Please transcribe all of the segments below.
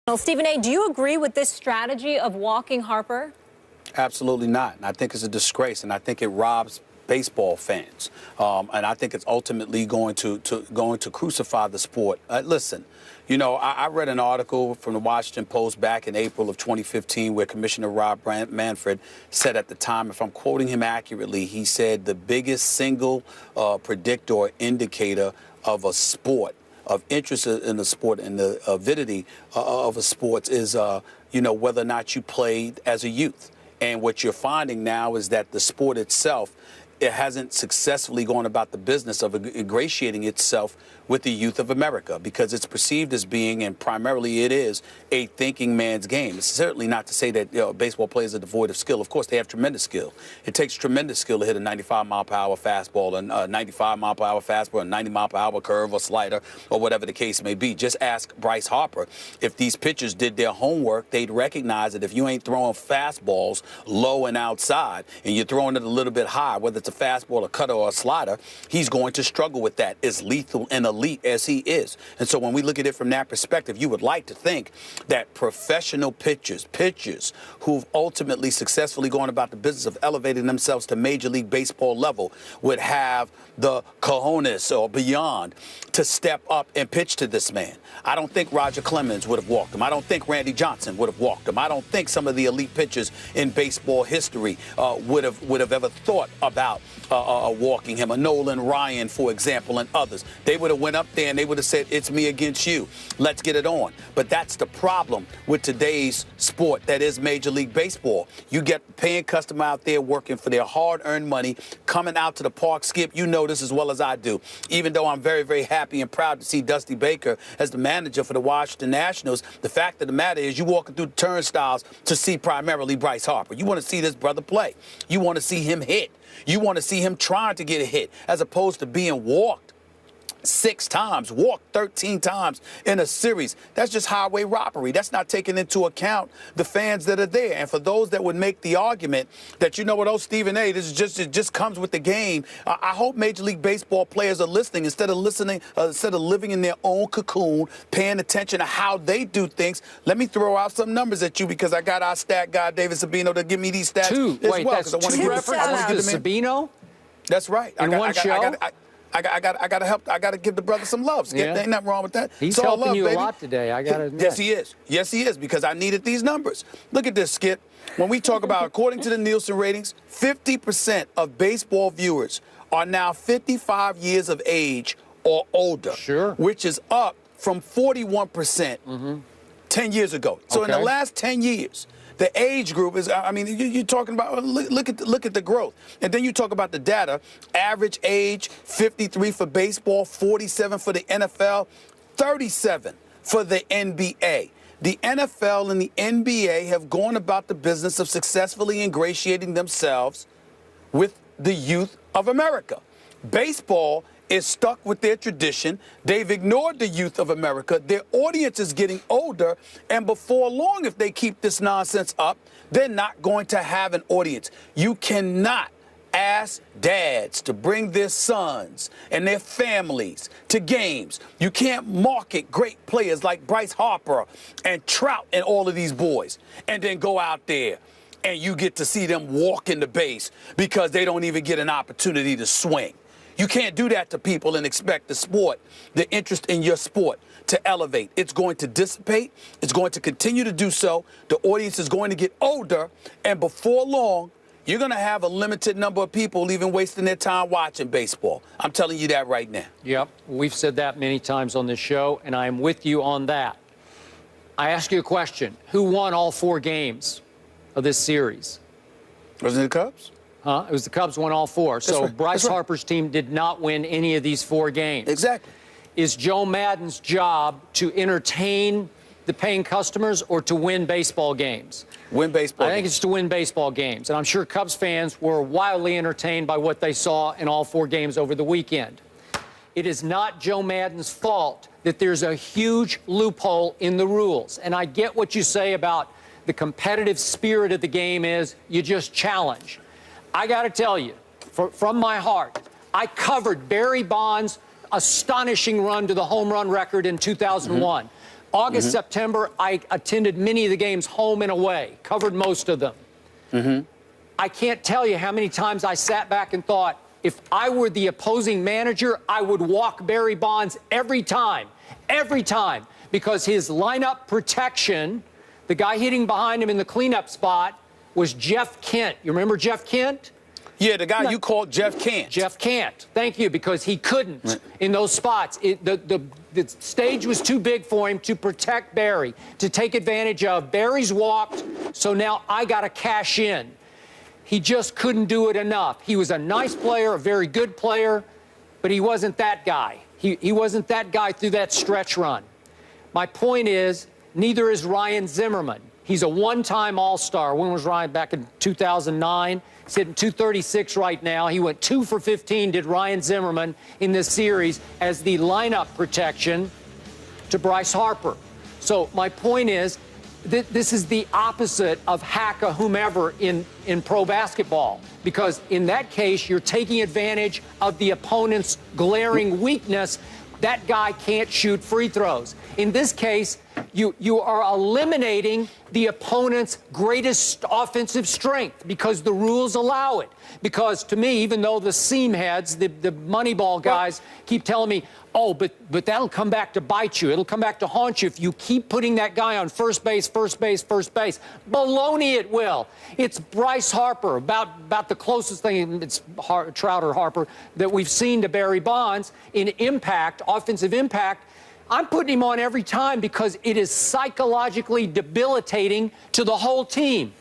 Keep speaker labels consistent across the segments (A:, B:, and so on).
A: Well, Stephen A., do you agree with this strategy of walking Harper?
B: Absolutely not. And I think it's a disgrace, and I think it robs baseball fans. And I think it's ultimately going to crucify the sport. Listen, you know, I read an article from the Washington Post back in April of 2015 where Commissioner Rob Manfred said at the time, if I'm quoting him accurately, he said the biggest single predictor or indicator of a sport, of interest in the sport and the avidity of a sport is, you know, whether or not you played as a youth. And what you're finding now is that the sport itself, it hasn't successfully gone about the business of ingratiating itself with the youth of America because it's perceived as being, and primarily it is, a thinking man's game. It's certainly not to say that baseball players are devoid of skill. Of course, they have tremendous skill. It takes tremendous skill to hit a 95-mile-per-hour fastball, a 95-mile-per-hour fastball, a 90-mile-per-hour curve or slider, or whatever the case may be. Just ask Bryce Harper. If these pitchers did their homework, they'd recognize that if you ain't throwing fastballs low and outside, and you're throwing it a little bit high, whether it's a fastball, a cutter, or a slider, he's going to struggle with that, as lethal and elite as he is. And so when we look at it from that perspective, you would like to think that professional pitchers who've ultimately successfully gone about the business of elevating themselves to Major League Baseball level would have the cojones or beyond to step up and pitch to this man. I don't think Roger Clemens would have walked him. I don't think Randy Johnson would have walked him. I don't think some of the elite pitchers in baseball history would have ever thought about walking him. A Nolan Ryan, for example, and others. They would have went up there and they would have said, it's me against you. Let's get it on. But that's the problem with today's sport that is Major League Baseball. You get paying customer out there working for their hard-earned money, coming out to the park. Skip, you know this as well as I do. Even though I'm very, very happy and proud to see Dusty Baker as the manager for the Washington Nationals, the fact of the matter is you're walking through the turnstiles to see primarily Bryce Harper. You want to see this brother play. You want to see him hit. You want to see him trying to get a hit as opposed to being walked 6 times, walked 13 times in a series. That's just highway robbery. That's not taking into account the fans that are there. And for those that would make the argument that, you know what, Stephen A., this is it just comes with the game. I hope Major League Baseball players are listening instead of living in their own cocoon, paying attention to how they do things. Let me throw out some numbers at you because I got our stat guy, David Sabino, to give me these stats
C: That's 2 references to Sabino?
B: That's right.
C: In one show?
B: I got to help. I got to give the brother some love. Skip, there ain't nothing wrong with that.
C: He's helping you a lot today, I got to admit.
B: Yes, he is. Yes, he is, because I needed these numbers. Look at this, Skip. When we talk about, according to the Nielsen ratings, 50% of baseball viewers are now 55 years of age or older.
C: Sure.
B: Which is up from 41% 10 years ago. So in the last 10 years, the age group is, I mean, you're talking about, look at the growth. And then you talk about the data. Average age, 53 for baseball, 47 for the NFL, 37 for the NBA. The NFL and the NBA have gone about the business of successfully ingratiating themselves with the youth of America. Baseball is stuck with their tradition. They've ignored the youth of America. Their audience is getting older, and before long, if they keep this nonsense up, they're not going to have an audience. You cannot ask dads to bring their sons and their families to games. You can't market great players like Bryce Harper and Trout and all of these boys and then go out there and you get to see them walk in the base because they don't even get an opportunity to swing. You can't do that to people and expect the sport, the interest in your sport, to elevate. It's going to dissipate. It's going to continue to do so. The audience is going to get older. And before long, you're going to have a limited number of people even wasting their time watching baseball. I'm telling you that right now.
C: Yep. We've said that many times on this show, and I am with you on that. I ask you a question. Who won all 4 games of this series?
B: Wasn't it the Cubs?
C: It was the Cubs won all 4. So
B: right.
C: Bryce Harper's team did not win any of these 4 games.
B: Exactly.
C: Is Joe Maddon's job to entertain the paying customers or to win baseball games?
B: Win baseball games.
C: I think it's to win baseball games. And I'm sure Cubs fans were wildly entertained by what they saw in all 4 games over the weekend. It is not Joe Maddon's fault that there's a huge loophole in the rules. And I get what you say about the competitive spirit of the game is you just challenge. I got to tell you, from my heart, I covered Barry Bonds' astonishing run to the home run record in 2001. August, September, I attended many of the games home and away, covered most of them. I can't tell you how many times I sat back and thought, if I were the opposing manager, I would walk Barry Bonds every time, because his lineup protection, the guy hitting behind him in the cleanup spot, was Jeff Kent. You remember Jeff Kent?
B: Yeah, the guy you called Jeff Kent.
C: Jeff Kent. Thank you, because he couldn't in those spots. The stage was too big for him to protect Barry, to take advantage of. Barry's walked, so now I got to cash in. He just couldn't do it enough. He was a nice player, a very good player, but he wasn't that guy. He wasn't that guy through that stretch run. My point is, neither is Ryan Zimmerman. He's a one-time All-Star. When was Ryan? Back in 2009. He's hitting .236 right now. He went 2 for 15, did Ryan Zimmerman, in this series as the lineup protection to Bryce Harper. So my point is, this is the opposite of hack a whomever in pro basketball, because in that case, you're taking advantage of the opponent's glaring weakness. That guy can't shoot free throws. In this case, you are eliminating the opponent's greatest offensive strength because the rules allow it. Because to me, even though the seam heads, the Moneyball guys keep telling me, oh, but that'll come back to bite you. It'll come back to haunt you if you keep putting that guy on first base, first base, first base. Baloney, it will. It's Bryce Harper, about the closest thing, it's Trout or Harper, that we've seen to Barry Bonds in impact, offensive impact. I'm putting him on every time because it is psychologically debilitating to the whole team.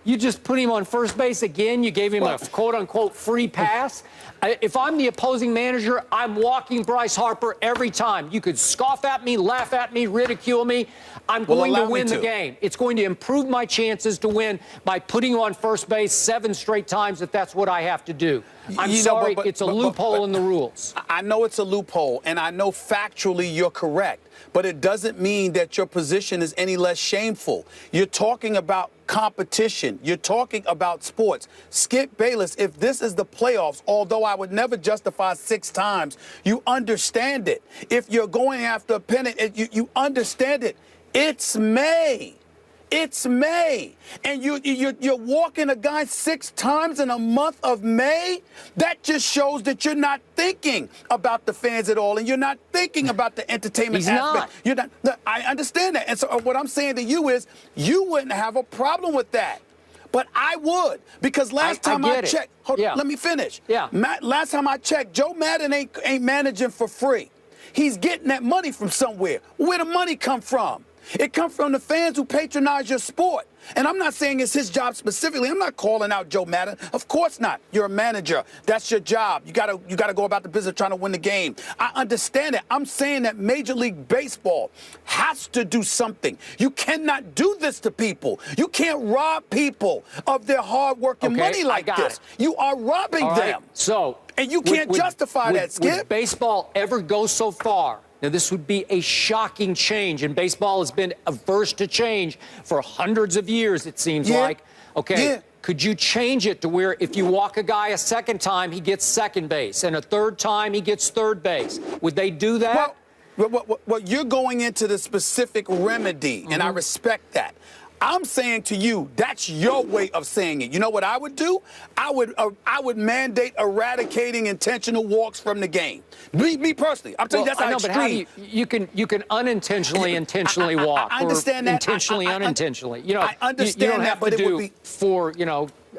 C: You just put him on first base again. You gave him a quote-unquote free pass. If I'm the opposing manager, I'm walking Bryce Harper every time. You could scoff at me, laugh at me, ridicule me. I'm going to win the game. It's going to improve my chances to win by putting him on first base 7 straight times if that's what I have to do. I'm sorry, it's a loophole in the rules.
B: I know it's a loophole, and I know factually you're correct, but it doesn't mean that your position is any less shameful. You're talking about competition. You're talking about sports. Skip Bayless, if this is the playoffs, although I would never justify 6 times, you understand it. If you're going after a pennant, you understand it. It's May. It's May, and you're walking a guy 6 times in a month of May? That just shows that you're not thinking about the fans at all, and you're not thinking about the entertainment aspect. You're not. I understand that, and so what I'm saying to you is, you wouldn't have a problem with that, but I would, because last time I checked, let me finish. Last time I checked, Joe Madden ain't managing for free. He's getting that money from somewhere. Where the money come from? It comes from the fans who patronize your sport. And I'm not saying it's his job specifically. I'm not calling out Joe Madden. Of course not. You're a manager. That's your job. You gotta go about the business trying to win the game. I understand it. I'm saying that Major League Baseball has to do something. You cannot do this to people. You can't rob people of their hard work and money like this. You are robbing them.
C: So,
B: and you can't justify that, Skip.
C: Would baseball ever go so far? Now, this would be a shocking change, and baseball has been averse to change for hundreds of years, it seems like. Okay, could you change it to where if you walk a guy a 2nd time, he gets 2nd base, and a 3rd time, he gets 3rd base? Would they do that?
B: Well, you're going into the specific remedy, and I respect that. I'm saying to you, that's your way of saying it. You know what I would do? I would mandate eradicating intentional walks from the game. Me personally, I'm telling you, that's how extreme.
C: But how do you can unintentionally intentionally walk.
B: I understand that.
C: Intentionally, unintentionally. You know,
B: I understand
C: you don't have
B: but
C: to
B: it would be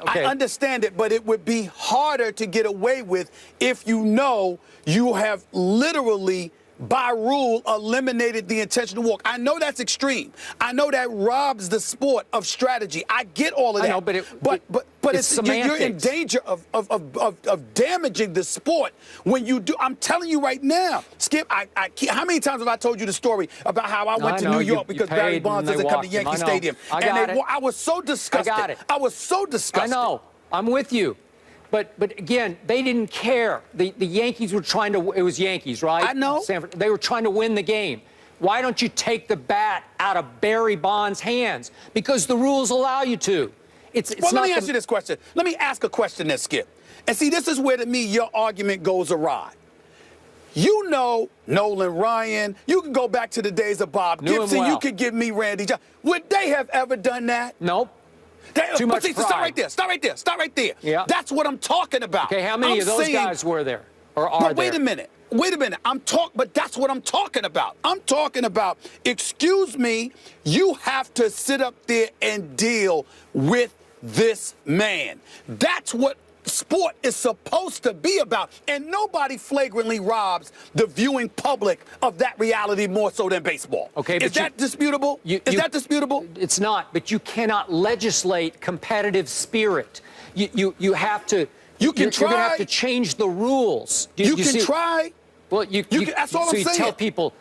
C: Okay.
B: I understand it, but it would be harder to get away with if you know you have literally, by rule, eliminated the intentional walk. I know that's extreme. I know that robs the sport of strategy. I get all of that.
C: I know, but
B: it's you're in danger of damaging the sport when you do. I'm telling you right now, Skip. How many times have I told you the story about how I went to New York because Barry Bonds doesn't come to Yankee Stadium? I was so disgusted. I was so disgusted.
C: I know. I'm with you. But again, they didn't care. The Yankees were trying to. It was Yankees, right?
B: I know.
C: They were trying to win the game. Why don't you take the bat out of Barry Bonds' hands? Because the rules allow you to.
B: Let me ask you this question. Let me ask a question there, Skip. And see, this is where, to me, your argument goes awry. You know Nolan Ryan. You can go back to the days of Bob Gibson.
C: Well.
B: You could give me Randy Johnson. Would they have ever done that?
C: Nope. Too much pride.
B: Stop right there. Stop right there. Stop right there.
C: Yeah.
B: That's what I'm talking about.
C: Okay, how many of those guys were there or are there?
B: Wait a minute. Wait a minute. But that's what I'm talking about. I'm talking about, excuse me, you have to sit up there and deal with this man. That's what sport is supposed to be about, and nobody flagrantly robs the viewing public of that reality more so than baseball.
C: Okay,
B: is that disputable? Is that disputable?
C: It's not, but you cannot legislate competitive spirit. You have to.
B: You can
C: You're
B: try.
C: going to have to change the rules.
B: You can try.
C: Well,
B: that's all
C: so
B: I'm saying.
C: You tell people,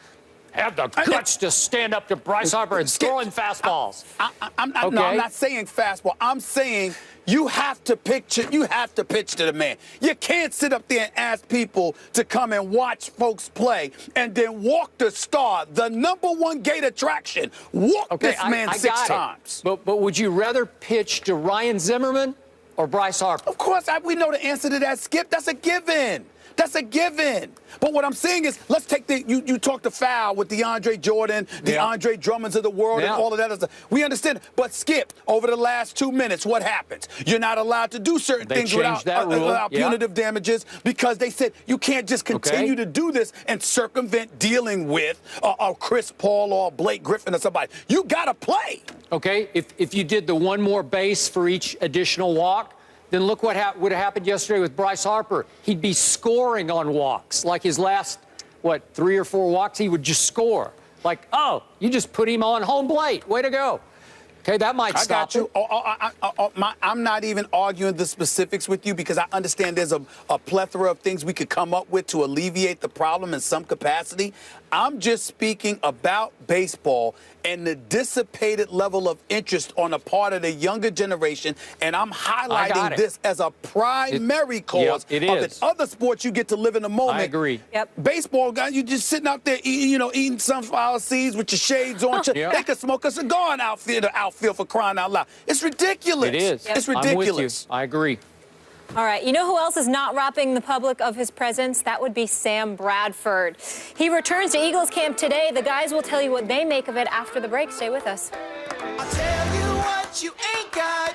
C: have the guts to stand up to Bryce Harper and throwing fastballs.
B: No, I'm not saying fastball. I'm saying you have to pitch to the man. You can't sit up there and ask people to come and watch folks play and then walk the star, the #1 gate attraction, this man 6 times.
C: But would you rather pitch to Ryan Zimmerman or Bryce Harper?
B: Of course, we know the answer to that, Skip. That's a given. That's a given. But what I'm saying is, let's take you talk the foul with DeAndre Jordan, the Andre Drummonds of the world, and all of that. We understand. But Skip, over the last 2 minutes, what happens? You're not allowed to do certain things without punitive damages because they said you can't just continue to do this and circumvent dealing with Chris Paul or Blake Griffin or somebody. You got to play. Okay,
C: if you did the one more base for each additional walk, then look what would have happened yesterday with Bryce Harper. He'd be scoring on walks. Like his last, 3 or 4 walks, he would just score. Like, oh, you just put him on home plate. Way to go. Okay, that might stop you.
B: I'm not even arguing the specifics with you because I understand there's a plethora of things we could come up with to alleviate the problem in some capacity. I'm just speaking about baseball and the dissipated level of interest on the part of the younger generation, and I'm highlighting this as a primary cause of it. Other sports, you get to live in the moment.
C: I agree.
A: Yep.
B: Baseball, guys, you just sitting out there eating sunflower seeds with your shades on. They could smoke a cigar in outfield for crying out loud. It's ridiculous.
C: It is.
B: It's ridiculous.
C: I'm with you. I agree.
A: All right, you know who else is not robbing the public of his presence? That would be Sam Bradford. He returns to Eagles camp today. The guys will tell you what they make of it after the break. Stay with us.
D: I'll tell you what you ain't got.